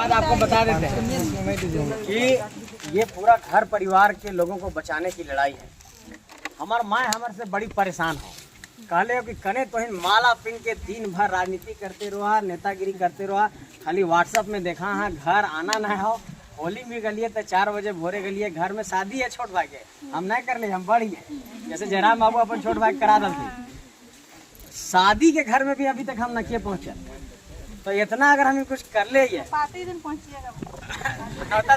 बात आपको बता देते हैं कि ये पूरा घर परिवार के लोगों को बचाने की लड़ाई है। हमार माँ हमारे से बड़ी परेशान हो, कहले कि कने तो माला पिन के दिन भर राजनीति करते रहा, नेतागिरी करते रहा, खाली व्हाट्सएप में देखा हाँ घर आना ना हो। होली में गलिए तो 4 बजे भोरे गलिए, घर में शादी है छोट भाई के, हम नहीं कर ले, हम बड़ी है। जैसे जयराम बाबू अपन छोट भाई करा दलते, शादी के घर में भी अभी तक हम नकिए पहुँचे। तो इतना अगर हम कुछ कर ले ये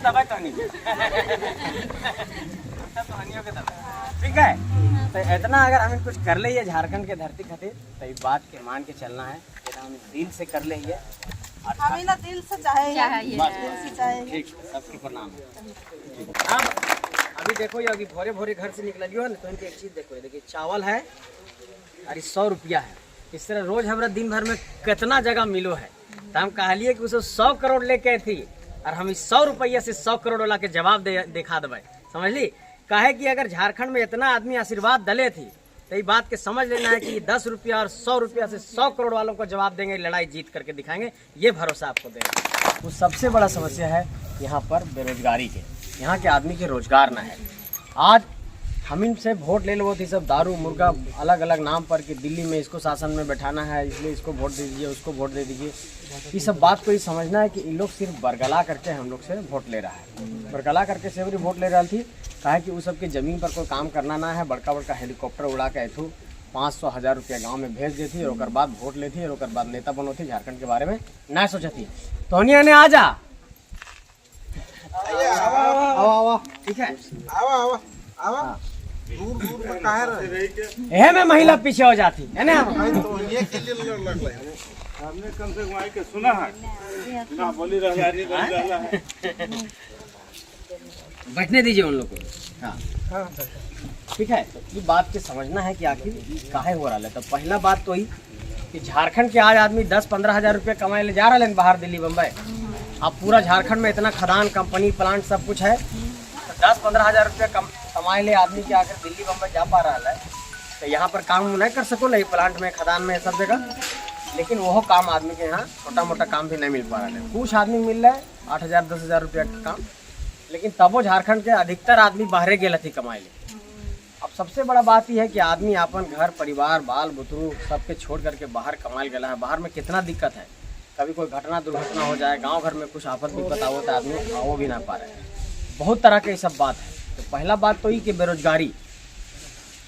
दबाई तो नहीं ठीक है। तो इतना अगर हम कुछ कर ले झारखंड के धरती खातिर, तो इस बात के मान के चलना है, हम दिल से कर ले। अभी ना दिल से चाहे ठीक, सबके प्रणाम। अब अभी देखो ये अभी भोरे भोरे घर से निकलियो है ना, तो इनकी एक चीज देखो, देखिए चावल है और 100 रुपया है। इस तरह रोज हमारा दिन भर में कितना जगह मिलो है। तो हम कहलिए कि उसे 100 करोड़ लेके थी और हम इस 100 रुपया से 100 करोड़ वाला के जवाब दिखा देवे, समझ ली। काहे कि अगर झारखंड में इतना आदमी आशीर्वाद दले थी, तो ये बात के समझ लेना है कि 10 रुपया और 100 रुपया से 100 करोड़ वालों को जवाब देंगे, लड़ाई जीत करके दिखाएंगे, ये भरोसा आपको देंगे। तो सबसे बड़ा समस्या है यहाँ पर बेरोजगारी के, यहाँ के आदमी के रोजगार ना है। आज हम इनसे वोट ले लो थी सब दारू मुर्गा अलग अलग नाम पर कि दिल्ली में इसको शासन में बैठाना है, इसलिए इसको वोट दे दीजिए, उसको वोट दे दीजिए। ये सब बात को ही समझना है कि इन लोग सिर्फ बरगला करके हम लोग से वोट ले रहा है, बरगला करके सेवरी वोट ले रहा थी। कहा कि उस सबके ज़मीन पर कोई काम करना ना है, बड़का बड़का हेलीकॉप्टर उड़ा के ऐथू 500-1000 रुपया गाँव में भेज देती और बाद वोट लेती और बाद नेता बनोती, झारखंड के बारे में ना सोचती। तो ने आ जा ठीक है, मैं महिला पीछे हो जाती है ना। हमने कम से कम के सुना है ना, बोली रहा है। बैठने दीजिए उन लोग को। हाँ ठीक है, तो ये बात के समझना है कि आखिर काहे हो रहा है। तो पहला बात तो ही कि झारखंड के आज आदमी 10-15 हज़ार रुपये कमाए ले जा रहे हैं बाहर, दिल्ली बम्बई। अब पूरा झारखंड में इतना खदान कंपनी प्लांट सब कुछ है, तो 10-15 हज़ार रुपये कमाए ले आदमी के आकर दिल्ली बम्बई जा पा रहा है। तो यहाँ पर काम नहीं कर सको नहीं, प्लांट में खदान में सब जगह, लेकिन वो काम आदमी के यहाँ छोटा मोटा काम भी नहीं मिल पा रहा है। कुछ आदमी मिल रहा है 8,000-10,000 रुपया का काम, लेकिन तबो झारखंड के अधिकतर आदमी बाहरे गेल थी कमाए ले। अब सबसे बड़ा बात यह है कि आदमी अपन घर परिवार बाल बुतरू सबके छोड़ करके बाहर कमाए गया है। बाहर में कितना दिक्कत है, कभी कोई घटना दुर्घटना हो जाए, गांव घर में कुछ आफत विपत आओ तो आदमी आओ भी ना पा रहे हैं। बहुत तरह के ये सब बात है। तो पहला बात तो ही कि बेरोजगारी,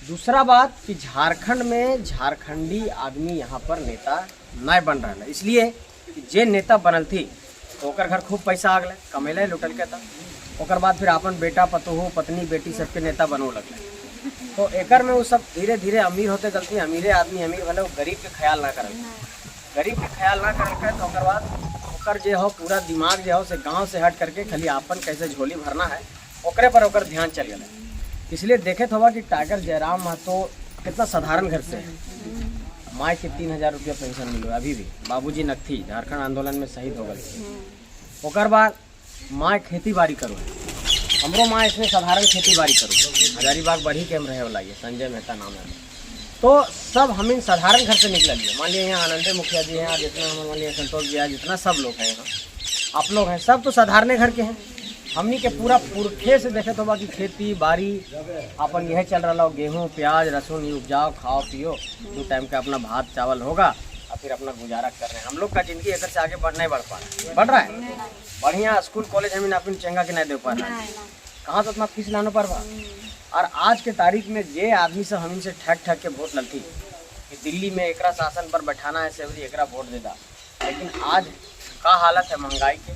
दूसरा बात कि झारखंड में झारखंडी आदमी यहाँ पर नेता नहीं बन रहा है, इसलिए कि जे नेता बनल थी तो ओकर घर खूब पैसा आ गए, कमेले लुटल के था, ओकर बाद फिर अपन बेटा पतोह पत्नी बेटी सबके नेता बनो लगले। तो एकर में वो सब धीरे धीरे अमीर होते गलती, अमीरे आदमी अमीर भले वो गरीब के ख्याल ना करल, गरीब के ख्याल ना करल। तो ओकर बाद ओकर जे हो पूरा दिमाग जो हो से गाँव से हट करके खाली अपन कैसे झोली भरना है ओकरे पर ओकर ध्यान चल गया। इसलिए देखे तो कि टाइगर जयराम महतो कितना साधारण घर से है, माँ के 3,000 रुपया पेंशन मिलो अभी भी, बाबूजी नकथी झारखंड आंदोलन में शहीद हो गए। ओकर बाद माँ खेती बाड़ी करो, हमरो माँ इसमें साधारण खेती बाड़ी करो, हजारीबाग बढ़ी के हम रहे वाला, ये संजय मेहता नाम है। तो सब हम इन साधारण घर से निकल लिए। मान लिया यहाँ आनंदे मुखिया जी हैं, जितना हम मान लिया संतोष जी है, जितना सब लोग हैं यहाँ, आप लोग हैं, सब तो साधारण घर के हैं। हमनी के पूरा पुरखे से देखे तो बाकी खेती बाड़ी अपन यह चल रहा हो, गेहूँ प्याज लहसुन ये उपजाओ खाओ पियो, 2 टाइम का अपना भात चावल होगा और फिर अपना गुजारा कर रहे हैं। हम लोग का जिंदगी एक से आगे नहीं बढ़ पा रहा है, बढ़ रहा है बढ़िया स्कूल कॉलेज हमें अपनी चंगा के नहीं दे पा रहा है, कहाँ तो अपना फीस लाना पड़ रहा। और आज के तारीख में जे आदमी से हम इनसे ठग ठग के वोट ललती कि दिल्ली में एकरा शासन पर बैठाना है सेवरी एकरा वोट देता, लेकिन आज का हालत है महंगाई के।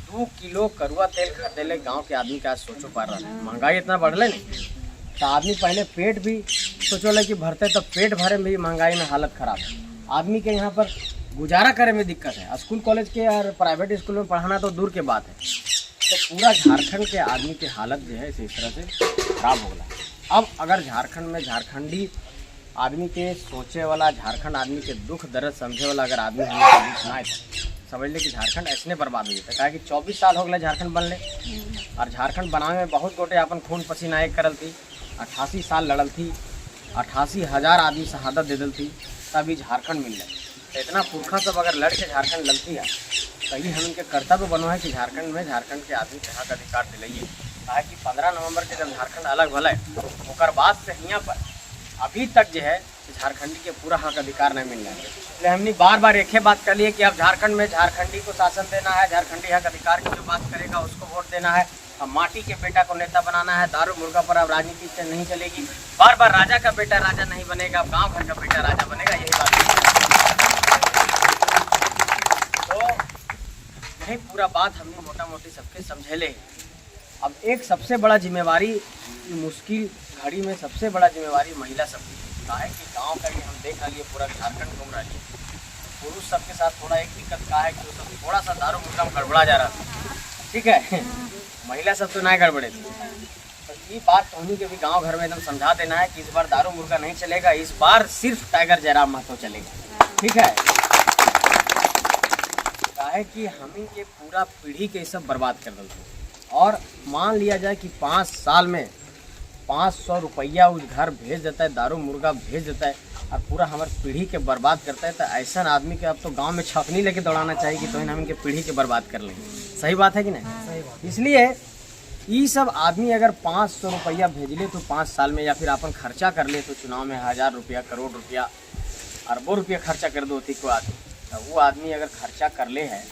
2 किलो करुआ तेल खरीदे गांव के आदमी का सोचो पा रहा है, महंगाई इतना बढ़ले नहीं। तो आदमी पहले पेट भी सोचो ले कि भरते, तो पेट भरे में भी महंगाई में हालत खराब है। आदमी के यहाँ पर गुजारा करे में दिक्कत है, स्कूल कॉलेज के और प्राइवेट स्कूल में पढ़ाना तो दूर के बात है। तो पूरा झारखंड के आदमी की हालत जो है इस तरह से खराब हो गया। अब अगर झारखंड में झारखंडी आदमी के सोचे वाला, झारखंड आदमी के दुख दर्द समझे वाला अगर आदमी हम लोग बीच ना आए, समझ ले कि झारखंड ऐसे बर्बाद हो जाता है। कि 24 साल हो गए झारखंड बनले, और झारखंड बनावे में बहुत गोटे अपन खून पसीना एक करल थी, 88 साल लड़ल थी, 88,000 आदमी शहादत दे दल थी, तभी झारखंड मिल रहा। तो इतना पुरखा सब अगर लड़ के झारखंड लड़ती है, सही हम इनके कर्तव्य बनो है कि झारखंड में झारखंड के आदमी के हक अधिकार दिलाइए। कहा कि 15 नवंबर के जब झारखंड अलग भले ओकर बाद से यहाँ पर अभी तक जो है झारखंडी के पूरा हक अधिकार नहीं मिल रहा है। इसलिए हमने बार बार एक ही बात कर ली है कि अब झारखंड में झारखंडी को शासन देना है, झारखंडी हक अधिकार की जो बात करेगा उसको वोट देना है। अब माटी के बेटा को नेता बनाना है, दारू मुर्गा पर अब राजनीति से नहीं चलेगी। बार बार राजा का बेटा राजा नहीं बनेगा, अब गाँव घर का बेटा राजा बनेगा, यही बात तो यही पूरा बात हमने मोटा मोटी सबके समझेले। अब एक सबसे बड़ा जिम्मेवारी मुश्किल घड़ी में सबसे बड़ा जिम्मेवारी महिला सबकी का है कि गांव का ही हम देख लिए पूरा झारखंड घूम रही। पुरुष सबके साथ थोड़ा एक दिक्कत का है कि वो सब थोड़ा सा दारू मुर्गा में गड़बड़ा जा रहा था, ठीक है। महिला सब तो ना गड़बड़े थी। तो ये बात तो उन्हीं के भी गांव घर में एकदम समझा देना है कि इस बार दारू मुर्गा नहीं चलेगा, इस बार सिर्फ टाइगर जयराम महतो चलेगा, ठीक है। का है कि हम ही के पूरा पीढ़ी के सब बर्बाद कर देते और मान लिया जाए कि 5 साल में 500 रुपया उस घर भेज देता है, दारू मुर्गा भेज देता है और पूरा हमारे पीढ़ी के बर्बाद करता है। तो ऐसा आदमी के अब तो गांव में छकनी लेके दौड़ाना चाहिए कि तो हम इनके पीढ़ी के बर्बाद कर लेंगे। सही बात है कि नहीं? सही बात। इसलिए ये सब आदमी अगर 500 रुपया भेज ले तो 5 साल में या फिर अपन खर्चा कर ले तो चुनाव में 1000 रुपया, करोड़ रुपया, अरबों रुपया खर्चा कर दो थी कोई आदमी। तो वो आदमी अगर खर्चा कर ले है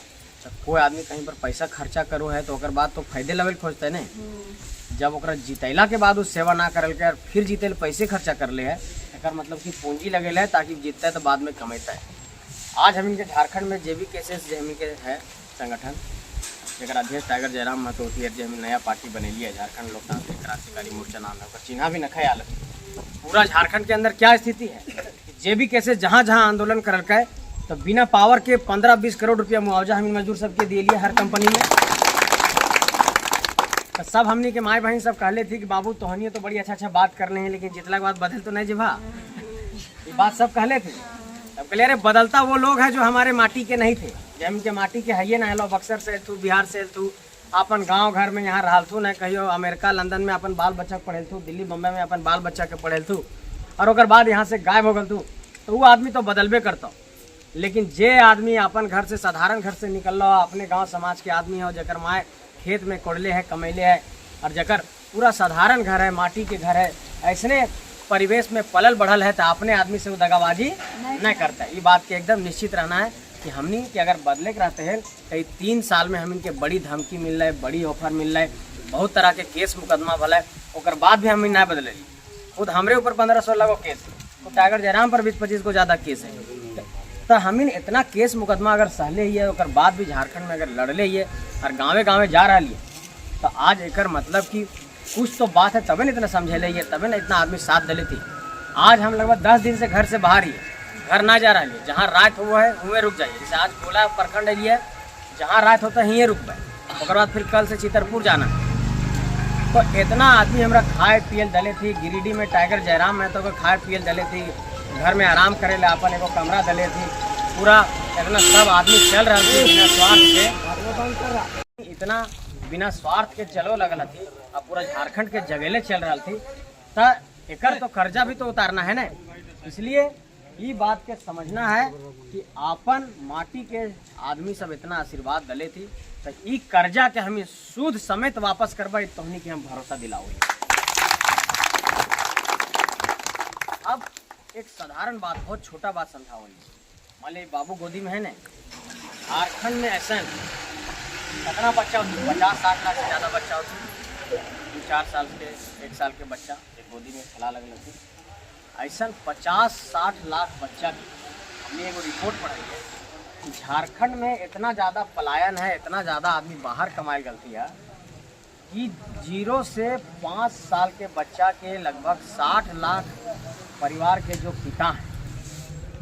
तो कोई आदमी कहीं पर पैसा खर्चा करो है तो ओकर बाद तो फायदे लेवल खोजते है ना। जब ओकरा जितैला के बाद उस सेवा ना करल के फिर जीते पैसे खर्चा कर ले है, एकर मतलब कि पूंजी लगेला है ताकि जीतता है तो बाद में कमेता है। आज हम इनके झारखंड में जे भी केसेस जे हम के है संगठन जगह अध्यक्ष टाइगर जयराम महतो होती है, जो हम नया पार्टी बनेली है झारखंड लोकतांत्रिक क्रांतिकारी मोर्चा नाम है, चिन्हा भी न ख्याल। पूरा झारखंड के अंदर क्या स्थिति है, जे भी केसेस जहाँ जहाँ आंदोलन करल के तो बिना पावर के 15-20 करोड़ रुपया मुआवजा हम मजदूर सबके दे लिए हर कंपनी में। तो सब हमनी के माए बहन सब कहले थी कि बाबू तोहनी तो बड़ी अच्छा बात करने हैं लेकिन जितला के बाद बदल तो नहीं जिभा, ये बात सब कहले थे। तब कहले अरे बदलता वो लोग है जो हमारे माटी के नहीं थे, जम के माटी के है ना, बक्सर से तू, बिहार से तू, अपन गांव घर में यहाँ रहल थू, न कहियो अमेरिका लंदन में अपन बाल बच्चा के पढ़ेल थू, दिल्ली बम्बई में अपन बाल बच्चा के पढ़ेल थू और ओकर बाद यहाँ से गायब हो गल थू। तो वो आदमी तो बदलबे करता, लेकिन जे आदमी अपन घर से साधारण घर से निकल रहा अपने गांव समाज के आदमी है, जकर माए खेत में कोड़ले है, कमैले है और जकर पूरा साधारण घर है, माटी के घर है, ऐसने परिवेश में पलल बढ़ल है तो अपने आदमी से वो दगाबाजी नहीं करता है। ये बात के एकदम निश्चित रहना है कि हमनी कि अगर बदले के रहते हैं कई 3 साल में हम इनके बड़ी धमकी मिल रहा है, बड़ी ऑफर मिल रहा है, बहुत तरह के केस मुकदमा भला है, और बाद भी हम नहीं बदले। खुद हमरे ऊपर 15-16 गो केस, तो टाइगर जयराम पर 20-25 को ज़्यादा केस है। तो हम इतना केस मुकदमा अगर सहले ही है और बाद भी झारखंड में अगर लड़ले ही है और गाँवे गाँवे जा रहा है तो आज एक मतलब कि कुछ तो बात है, तबे न इतना समझे है, तबे न इतना आदमी साथ दले थी। आज हम लगभग 10 दिन से घर से बाहर ही है, घर ना जा रहा है, जहाँ रात हुआ है वहीं रुक जाइए। जैसे आज गोला प्रखंड है, जहाँ रात होता है यहीं रुक पाए, उसके बाद फिर कल से चितरपुर जाना। तो इतना आदमी हमारा खाए पियल दले थी। गिरिडीह में टाइगर जयराम महतो को खाए पियल दले थी, घर में आराम करे ला अपन एगो कमरा दले थी, पूरा इतना सब आदमी चल रहा थी बिना स्वार्थ के, इतना बिना स्वार्थ के चलो लगल थी और पूरा झारखंड के जगेले चल रहा थी। तो एकर तो कर्जा भी तो उतारना है ना। इसलिए ये बात के समझना है कि अपन माटी के आदमी सब इतना आशीर्वाद दले थी तो ये कर्जा के हमें सूद समेत वापस करवाई तो हमने के हम भरोसा दिलाओ। अब एक साधारण बात, बहुत छोटा बात समझाओ। मान ली बाबू गोदी में है ना, झारखंड में ऐसा कितना बच्चा होती, 50-60 लाख से ज़्यादा बच्चा होती, 2-4 साल के 1 साल के बच्चा एक गोदी में खिला लगे थी। ऐसा 50-60 लाख बच्चा की हमने एगो रिपोर्ट पढ़ाई है कि झारखंड में इतना ज़्यादा पलायन है, इतना ज़्यादा आदमी बाहर कमाई गलती है कि 0 से 5 साल के बच्चा के लगभग 60 लाख परिवार के जो पिता हैं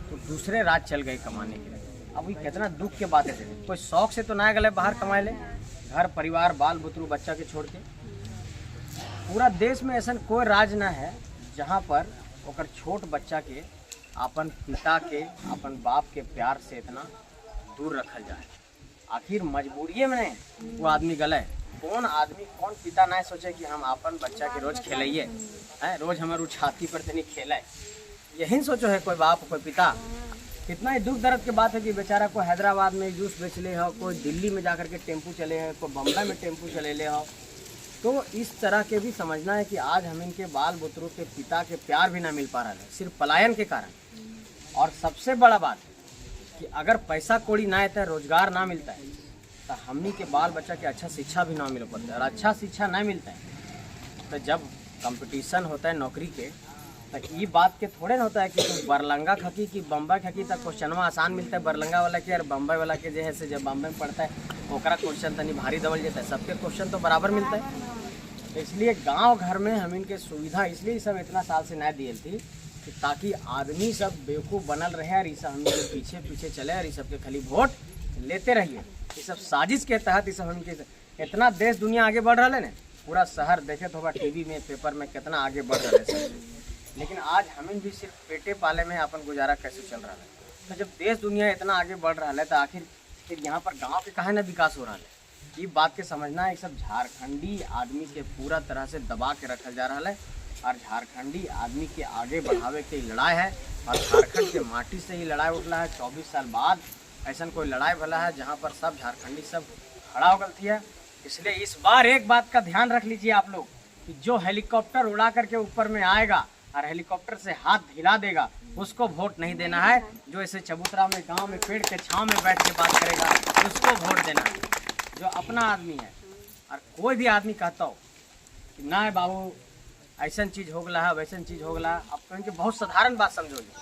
तो दूसरे राज्य चल गए कमाने के लिए। अब ये कितना दुख के बात है, कोई शौक से तो ना गए बाहर कमाए ले, घर परिवार बाल बुतरू बच्चा के छोड़ के। पूरा देश में ऐसा कोई राज्य ना है जहाँ पर ओकर छोट बच्चा के अपन पिता के अपन बाप के प्यार से इतना दूर रखल जाए। आखिर मजबूरी में वो आदमी गले, कौन आदमी कौन पिता ना सोचे कि हम अपन बच्चा के रोज खेलाइए है, रोज हमारे छाती पर तनी खेलाए, यही सोचो है कोई बाप कोई पिता। कितना ही दुख दर्द की बात है कि बेचारा कोई हैदराबाद में जूस बेच ले हो, कोई दिल्ली में जाकर के टेम्पू चले हैं, कोई बम्बई में टेम्पू चले ले हो। तो इस तरह के भी समझना है कि आज हम इनके बाल बुतरों के पिता के प्यार भी ना मिल पा रहा है, सिर्फ पलायन के कारण। और सबसे बड़ा बात कि अगर पैसा कौड़ी ना आता है, रोजगार ना मिलता है, तो हमनी के बाल बच्चा के अच्छा शिक्षा भी ना मिल पाता है। और अच्छा शिक्षा ना मिलता है तो जब कंपटीशन होता है नौकरी के, तो ये बात के थोड़े ना होता है कि तू बरलंगा खकी कि बम्बई खकी, तक क्वेश्चनवा आसान मिलता है बरलंगा वाला के, और बम्बई वाला के जो है से जब बम्बई में पढ़ता है ओकरा क्वेश्चन तनी भारी दबल जाता है। सबके क्वेश्चन तो बराबर मिलता है। तो इसलिए गांव घर में हम इनके सुविधा इसलिए सब इतना साल से न दिए थी कि ताकि आदमी सब बेवकूफ़ बनल रहे और ये सब हम इनके पीछे पीछे चले और ये सब के खाली वोट लेते रहिए। ये सब साजिश के तहत ये सब हमके इतना देश दुनिया आगे बढ़ रहा है ना, पूरा शहर देखे तो होगा टीवी में पेपर में कितना आगे बढ़ रहा है सब। लेकिन आज हमें भी सिर्फ पेटे पाले में अपन गुजारा कैसे चल रहा है। तो जब देश दुनिया इतना आगे बढ़ रहा है तो आखिर फिर यहाँ पर गाँव के काहे ना विकास हो रहा है। ये बात के समझना है, सब झारखंडी आदमी के पूरा तरह से दबा के रखा जा रहा है और झारखंडी आदमी के आगे बढ़ावे की लड़ाई है। और झारखंड के माटी से ही लड़ाई उठला है। 24 साल बाद ऐसा कोई लड़ाई भला है जहाँ पर सब झारखंडी सब खड़ा हो गलती है। इसलिए इस बार एक बात का ध्यान रख लीजिए आप लोग कि जो हेलीकॉप्टर उड़ा करके ऊपर में आएगा और हेलीकॉप्टर से हाथ हिला देगा उसको वोट नहीं देना है। जो ऐसे चबूतरा में गांव में पेड़ के छांव में बैठ के बात करेगा उसको वोट देना है, जो अपना आदमी है। और कोई भी आदमी कहता हो कि ना है बाबू ऐसा चीज़ हो गया है वैसन चीज़ हो गया, अब तो इनके बहुत साधारण बात समझोगे।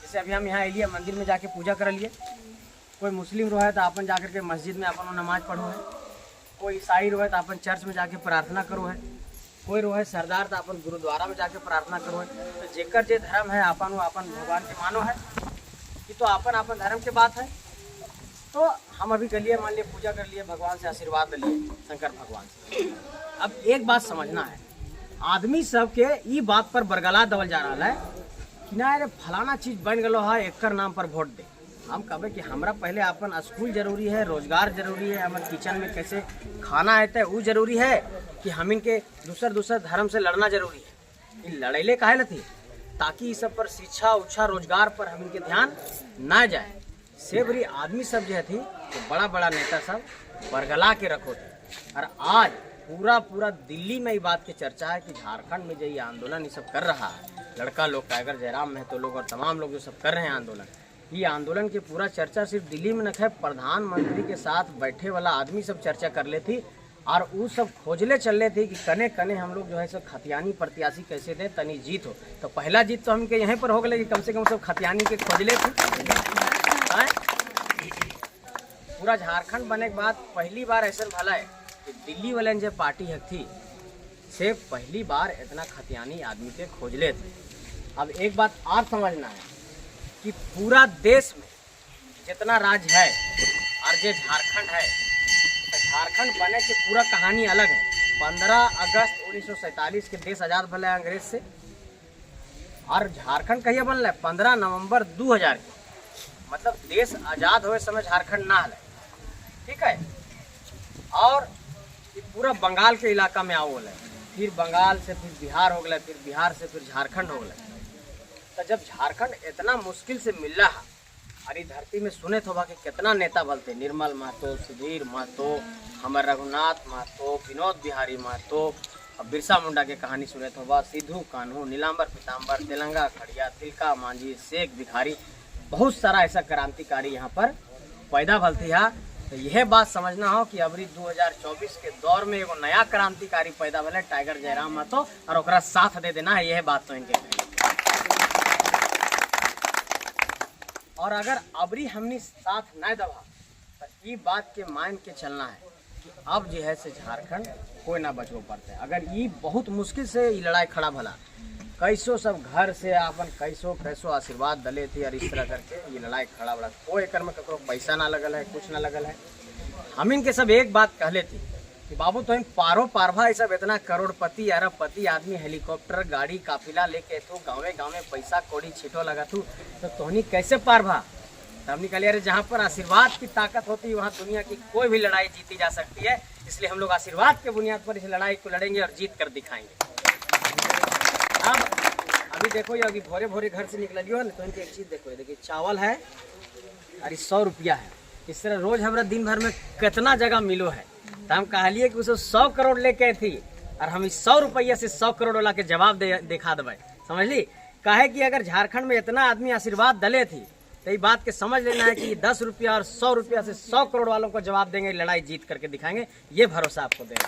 जैसे अभी हम यहाँ एलिए मंदिर में जाके पूजा कर लिए, कोई मुस्लिम रोहे तो अपन जाकर के मस्जिद में अपन नमाज पढ़ो है, कोई ईसाई रोहे तो अपन चर्च में जाके प्रार्थना करो है, कोई रोहे सरदार तो अपन गुरुद्वारा में जाके प्रार्थना करो है। तो जेकर जे धर्म है अपन वो अपन भगवान के मानो है कि तो अपन धर्म के बात है। तो हम अभी गलिए मान लिए पूजा कर लिए, भगवान से आशीर्वाद लिए शंकर भगवान से। अब एक बात समझना है, आदमी सब के ये बात पर बरगला दबल जा रहा है कि ना अरे फलाना चीज़ बन गलो है एकर नाम पर वोट दे। हम कहे कि हमरा पहले अपन स्कूल जरूरी है, रोजगार जरूरी है, हमारे किचन में कैसे खाना आता है वो जरूरी है कि हम इनके दूसर धर्म से लड़ना जरूरी है। ये लड़ैले काहे ल थी ताकि इस सब पर शिक्षा उच्छा रोजगार पर हम इनके ध्यान ना जाए। सेवरी आदमी सब जो थी तो बड़ा बड़ा नेता सब बरगला के रखो थे। और आज पूरा दिल्ली में ये बात की चर्चा है कि झारखंड में जो ये आंदोलन ये सब कर रहा है लड़का लोग टाइगर जयराम महतो लोग और तमाम लोग जो सब कर रहे हैं आंदोलन, ये आंदोलन की पूरा चर्चा सिर्फ दिल्ली में न है, प्रधानमंत्री के साथ बैठे वाला आदमी सब चर्चा कर ले थी। और वो सब खोजले चल रहे थे कि कने कने हम लोग जो है सब खतियानी प्रत्याशी कैसे दे तनी जीत हो। तो पहला जीत तो हमके यहीं पर हो गए कि कम से कम सब खतियानी के खोजले थे। पूरा झारखंड बने के बाद पहली बार ऐसा भला है कि दिल्ली वाले जो पार्टी है थी से पहली बार इतना खतियानी आदमी के खोजले थे। अब एक बात आप समझना है कि पूरा देश में जितना राज्य है और जो झारखंड है, तो झारखंड बने की पूरा कहानी अलग है। 15 अगस्त 1947 के देश आज़ाद भले अंग्रेज से, और झारखंड कहिए बनल है 15 नवंबर 2000 के, मतलब देश आज़ाद हुए समय झारखंड ना हल, ठीक है। और ये पूरा बंगाल के इलाका में आओ है, फिर बंगाल से फिर बिहार हो गया, फिर बिहार से फिर झारखंड हो गया। तो जब झारखंड इतना मुश्किल से मिल रहा है और ये धरती में सुने तो कि कितना नेता बोलते, निर्मल महतो, सुधीर महतो, हमारे रघुनाथ महतो, विनोद बिहारी महतो, और बिरसा मुंडा के कहानी सुने तो सिद्धू कान्हू, नीलांबर पीताम्बर, तेलंगा खड़िया, तिलका मांझी, शेख भिखारी, बहुत सारा ऐसा क्रांतिकारी यहाँ पर पैदा भलती है। तो यह बात समझना हो कि अबरी 2024 के दौर में एगो नया क्रांतिकारी पैदा भले टाइगर जयराम महतो, और ओकरा साथ दे देना है, यह बात तो इनके। और अगर अबरी हमने साथ न दबा तो ये बात के मान के चलना है कि अब जो है से झारखंड कोई ना बचो पड़ते। अगर ये बहुत मुश्किल से ये लड़ाई खड़ा भला, कैसो सब घर से अपन कैसो आशीर्वाद दले थे और इस तरह करके ये लड़ाई खड़ा बड़ा, कोई एकर में ककरो पैसा ना लगल है, कुछ ना लगल है। हम इनके सब एक बात कहले थी कि बाबू तो इन पारो पारभा ये सब इतना करोड़पति अरबपति आदमी हेलीकॉप्टर गाड़ी काफिला लेके तू गाँवे गाँवे पैसा कौड़ी छिटो लगा तू, तो तोहनी कैसे पारभा। तो हमने कहा अरे जहाँ पर आशीर्वाद की ताकत होती है वहाँ दुनिया की कोई भी लड़ाई जीती जा सकती है, इसलिए हम लोग आशीर्वाद के बुनियाद पर इस लड़ाई को लड़ेंगे और जीत कर दिखाएंगे। अब अभी देखो ये अभी भोरे भोरे घर से निकलियो है ना, तो इनकी एक चीज़ देखो, देखिए चावल है और 100 रुपया है। इस तरह रोज हमारा दिन भर में कितना जगह मिलो है, तो हम कहलिए कि उसे 100 करोड़ लेके थी और हम इस 100 रुपया से 100 करोड़ वाला के जवाब दिखा देवे, समझ ली। काहे कि अगर झारखंड में इतना आदमी आशीर्वाद दले थी तो ये बात के समझ लेना है कि 10 रुपया और 100 रुपया से 100 करोड़ वालों को जवाब देंगे, लड़ाई जीत करके दिखाएंगे, ये भरोसा आपको देंगे।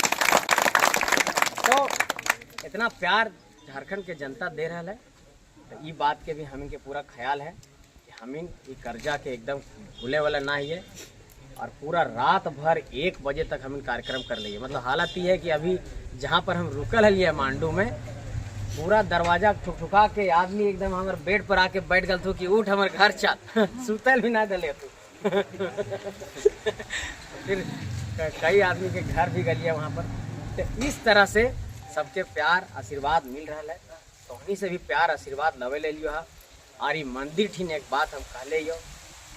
तो इतना प्यार झारखंड के जनता दे रहा है, तो ये बात के भी हम इनके पूरा ख्याल है कि हम इन कर्जा के एकदम भूले वाला ना ही है, और पूरा रात भर 1 बजे तक हम इन कार्यक्रम कर लिए। मतलब हालत ये है कि अभी जहाँ पर हम रुकल है मांडू में, पूरा दरवाजा ठुकठुका के आदमी एकदम हमारे बेड पर आके बैठ गल थू कि उठ हमारे घर चल सुतल भी ना दले तू फिर कई आदमी के घर भी गलिए वहाँ पर। तो इस तरह से सबके प्यार आशीर्वाद मिल रहा है, तो उन्हीं से भी प्यार आशीर्वाद लवे ले लियो है। और ये मंदिर ठीक एक बात हम कहले यो,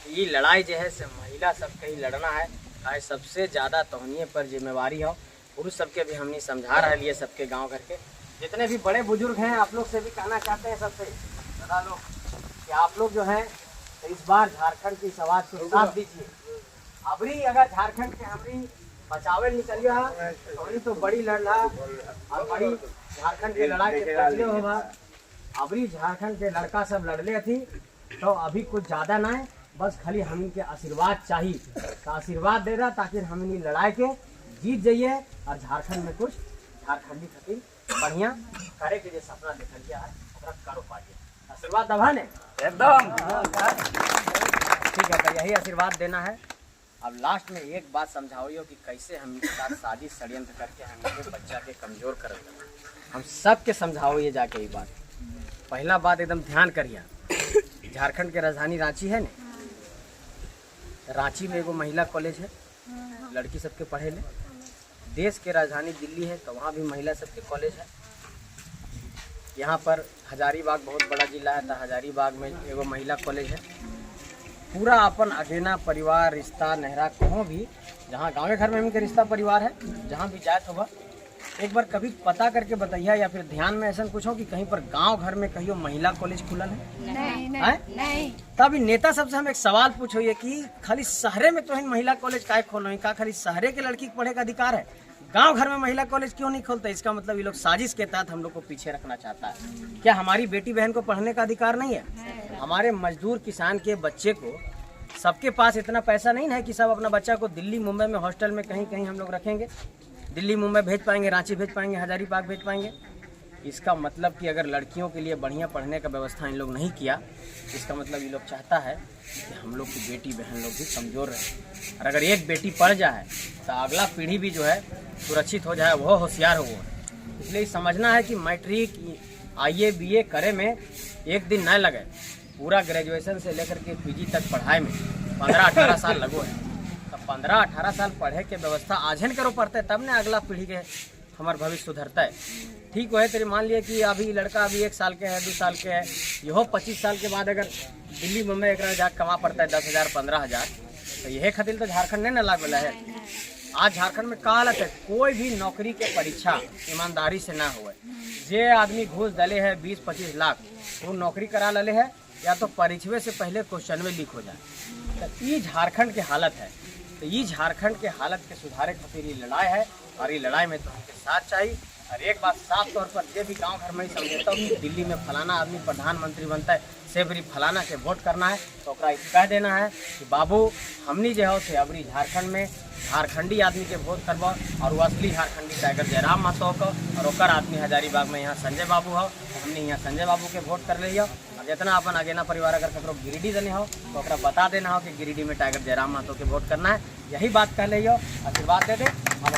ये लड़ाई जो है से महिला सबके ही लड़ना है, चाहे सबसे ज़्यादा तोहनिए पर जिम्मेवारी हो। पुरुष सबके भी हमने समझा रहा है सबके गांव घर के जितने भी बड़े बुजुर्ग हैं, आप लोग से भी कहना चाहते हैं सबसे बता लो कि आप लोग जो हैं तो इस बार झारखंड की आवाज को साथ दीजिए। अबरी अगर झारखंड के हमरी बचावे निकलिए तो तो बड़ी लड़ला और बड़ी झारखंड के लड़ाई के पहले होगा। अबरी झारखंड के लड़का सब लड़ले थी, तो अभी कुछ ज़्यादा ना है, बस खाली हम इनके आशीर्वाद चाहिए, तो आशीर्वाद दे रहा ताकि हम इन लड़ाई के जीत जाइए और झारखंड में कुछ झारखंडी खातिर बढ़िया करे के जो सपना देखल गया है करो पाइए। आशीर्वाद दबा ने एकदम ठीक है, तो यही आशीर्वाद देना है। अब लास्ट में एक बात समझाओ कि कैसे हम साथ साजिश षड्यंत्र करके हमारे बच्चा के कमजोर कर, हम सब के समझाओ ये जाके ये बात। पहला बात एकदम ध्यान करिए, झारखंड के राजधानी रांची है ना, रांची में एगो महिला कॉलेज है, लड़की सबके पढ़े ले। देश के राजधानी दिल्ली है, तो वहाँ भी महिला सबके कॉलेज है। यहाँ पर हजारीबाग बहुत बड़ा जिला है, तो हजारीबाग में एगो महिला कॉलेज है। पूरा अपन अगेना परिवार रिश्ता नहरा कहों भी, जहाँ गाँव घर में उनके रिश्ता परिवार है, जहाँ भी जात होगा एक बार कभी पता करके बताइए, या फिर ध्यान में ऐसा कुछ हो कि कहीं पर गांव घर में कहीं महिला कॉलेज खुलल है? नहीं। तब नेता सबसे हम एक सवाल पूछो कि खाली शहरे में तो महिला कॉलेज काहे खोलो, का खाली शहरे के लड़की को पढ़े का अधिकार है, गांव घर में महिला कॉलेज क्यों नहीं खोलता? इसका मतलब ये लोग साजिश के तहत हम लोग को पीछे रखना चाहता है। क्या हमारी बेटी बहन को पढ़ने का अधिकार नहीं है? हमारे मजदूर किसान के बच्चे को, सबके पास इतना पैसा नहीं है कि सब अपना बच्चा को दिल्ली मुंबई में हॉस्टल में कहीं कहीं हम लोग रखेंगे। दिल्ली मुंबई भेज पाएंगे, रांची भेज पाएंगे, हजारीबाग भेज पाएंगे। इसका मतलब कि अगर लड़कियों के लिए बढ़िया पढ़ने का व्यवस्था इन लोग नहीं किया, इसका मतलब ये लोग चाहता है कि हम लोग की बेटी बहन लोग भी कमज़ोर रहे। और अगर एक बेटी पढ़ जाए तो अगला पीढ़ी भी जो है सुरक्षित हो जाए, वो होशियार हो। इसलिए समझना है कि मैट्रिक IA BA करे में एक दिन न लगे, पूरा ग्रेजुएशन से लेकर के PG तक पढ़ाई में 15-18 साल लगो है। 15-18 साल पढ़े के व्यवस्था आज ही करो पड़ता है, तब ने अगला पीढ़ी के हमारा भविष्य सुधरता है। ठीक है, तेरे मान लिया कि अभी लड़का अभी 1 साल के है, 2 साल के है, यहो 25 साल के बाद अगर दिल्ली मुंबई एक जाकर कमा पड़ता है 10,000 15,000, तो यह खातिर तो झारखंड नहीं ना लाग वाला है। आज झारखंड में का हालत है, कोई भी नौकरी के परीक्षा ईमानदारी से ना हुए। जे आदमी घूस डले है 20-25 लाख, वो नौकरी करा ले है, या तो परीक्षा से पहले क्वेश्चन में लीक हो जाए। तो ये झारखंड की हालत है। तो ये झारखंड के हालत के सुधारे खातिर ये लड़ाई है, और ये लड़ाई में तो हमके साथ चाहिए। और एक बात साफ तौर पर ये भी गांव घर में ही समझता हूँ कि दिल्ली में फलाना आदमी प्रधानमंत्री बनता है, सेवरी फलाना के वोट करना है, तो कह देना है कि बाबू हमनी जो हो से अबरी झारखंड में झारखंडी आदमी के वोट करवा, और वो असली झारखंडी टाइगर जयराम महतो को, और ओकर आदमी हजारीबाग में यहाँ संजय बाबू हो, तो हमने यहाँ संजय बाबू के वोट कर लिया। और जितना अपन अगेना परिवार अगर ककरो गिरिडीह देने हो तो ओकरा बता देना हो कि गिरिडीह में टाइगर जयराम महतो के वोट करना है। यही बात कह लियो, आशीर्वाद दे दे और